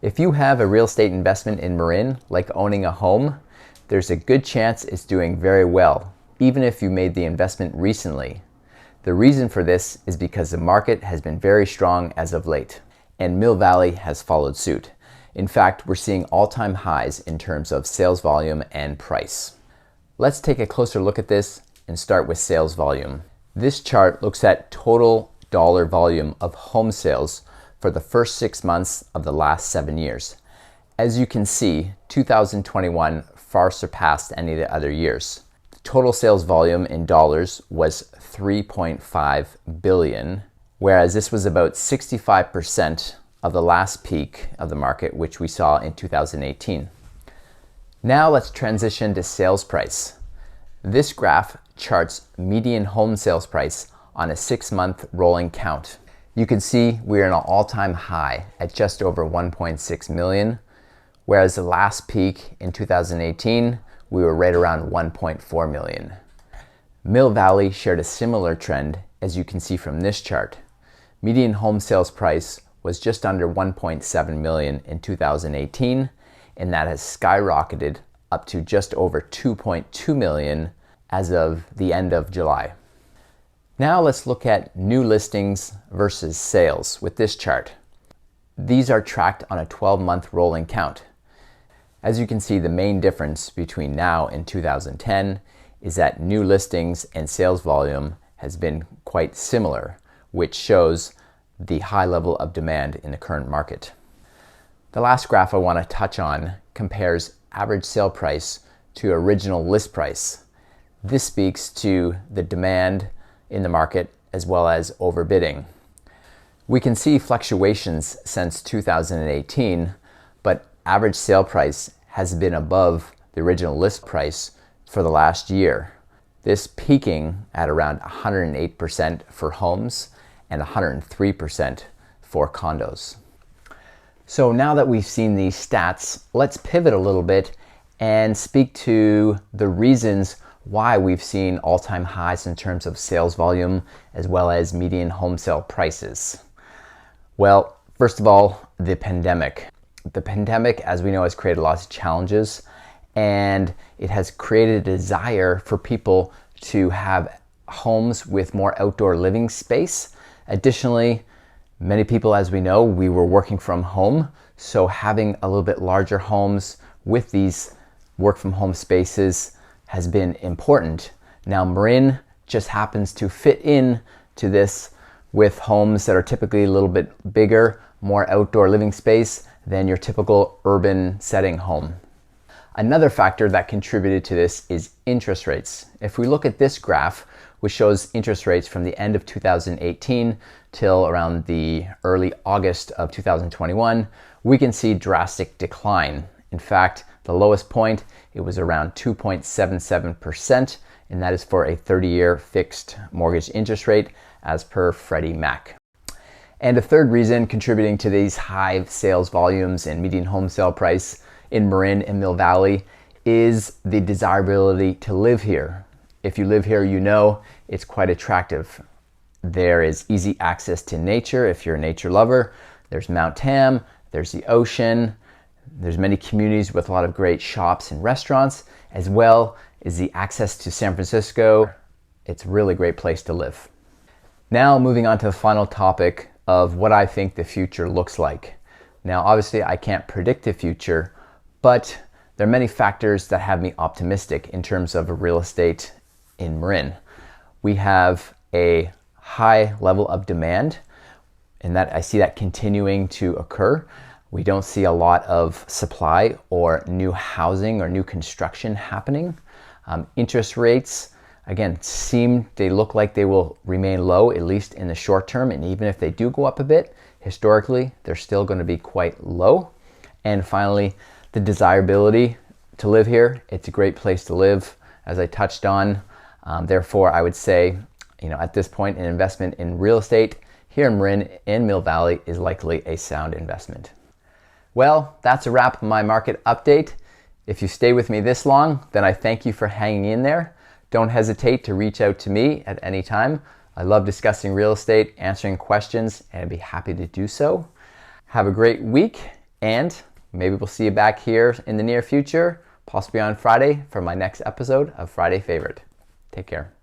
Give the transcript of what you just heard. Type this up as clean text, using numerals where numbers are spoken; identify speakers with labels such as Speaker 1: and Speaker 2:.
Speaker 1: If you have a real estate investment in Marin, like owning a home, there's a good chance it's doing very well, even if you made the investment recently. The reason for this is because the market has been very strong as of late, and Mill Valley has followed suit. In fact, we're seeing all-time highs in terms of sales volume and price. Let's take a closer look at this and start with sales volume. This chart looks at total dollar volume of home sales for the first 6 months of the last 7 years. As you can see, 2021 far surpassed any of the other years. The total sales volume in dollars was $3.5 billion, whereas this was about 65% of the last peak of the market, which we saw in 2018. Now let's transition to sales price. This graph charts median home sales price on a 6-month rolling count. You can see we're in an all-time high at just over 1.6 million, whereas the last peak in 2018, we were right around 1.4 million. Mill Valley shared a similar trend, as you can see from this chart. Median home sales price was just under 1.7 million in 2018, and that has skyrocketed up to just over 2.2 million as of the end of July. Now let's look at new listings versus sales with this chart. These are tracked on a 12-month rolling count. As you can see, the main difference between now and 2010 is that new listings and sales volume has been quite similar, which shows the high level of demand in the current market. The last graph I want to touch on compares average sale price to original list price. This speaks to the demand in the market as well as overbidding. We can see fluctuations since 2018, but average sale price has been above the original list price for the last year. This peaking at around 108% for homes and 103% for condos. So now that we've seen these stats, let's pivot a little bit and speak to the reasons why we've seen all-time highs in terms of sales volume as well as median home sale prices. Well, first of all, the pandemic. The pandemic, as we know, has created lots of challenges, and it has created a desire for people to have homes with more outdoor living space. Additionally, many people, as we know, we were working from home, so having a little bit larger homes with these work from home spaces has been important. Now, Marin just happens to fit in to this with homes that are typically a little bit bigger, more outdoor living space than your typical urban setting home. Another factor that contributed to this is interest rates. If we look at this graph, which shows interest rates from the end of 2018 till around the early August of 2021, we can see drastic decline. In fact, the lowest point, it was around 2.77%, and that is for a 30-year fixed mortgage interest rate as per Freddie Mac. And a third reason contributing to these high sales volumes and median home sale price in Marin and Mill Valley is the desirability to live here. If you live here, you know it's quite attractive. There is easy access to nature if you're a nature lover. There's Mount Tam, there's the ocean, there's many communities with a lot of great shops and restaurants, as well as the access to San Francisco. It's a really great place to live. Now moving on to the final topic of what I think the future looks like. Now obviously I can't predict the future, but there are many factors that have me optimistic in terms of real estate in Marin. We have a high level of demand, and that I see that continuing to occur. We don't see a lot of supply or new housing or new construction happening. Interest rates, again, they look like they will remain low, at least in the short term. And even if they do go up a bit, historically, they're still going to be quite low. And finally, the desirability to live here. It's a great place to live, as I touched on. Therefore, I would say, at this point, an investment in real estate here in Marin and Mill Valley is likely a sound investment. Well, that's a wrap on my market update. If you stay with me this long, then I thank you for hanging in there. Don't hesitate to reach out to me at any time. I love discussing real estate, answering questions, and I'd be happy to do so. Have a great week, And maybe we'll see you back here in the near future, possibly on Friday, for my next episode of Friday Favorite. Take care.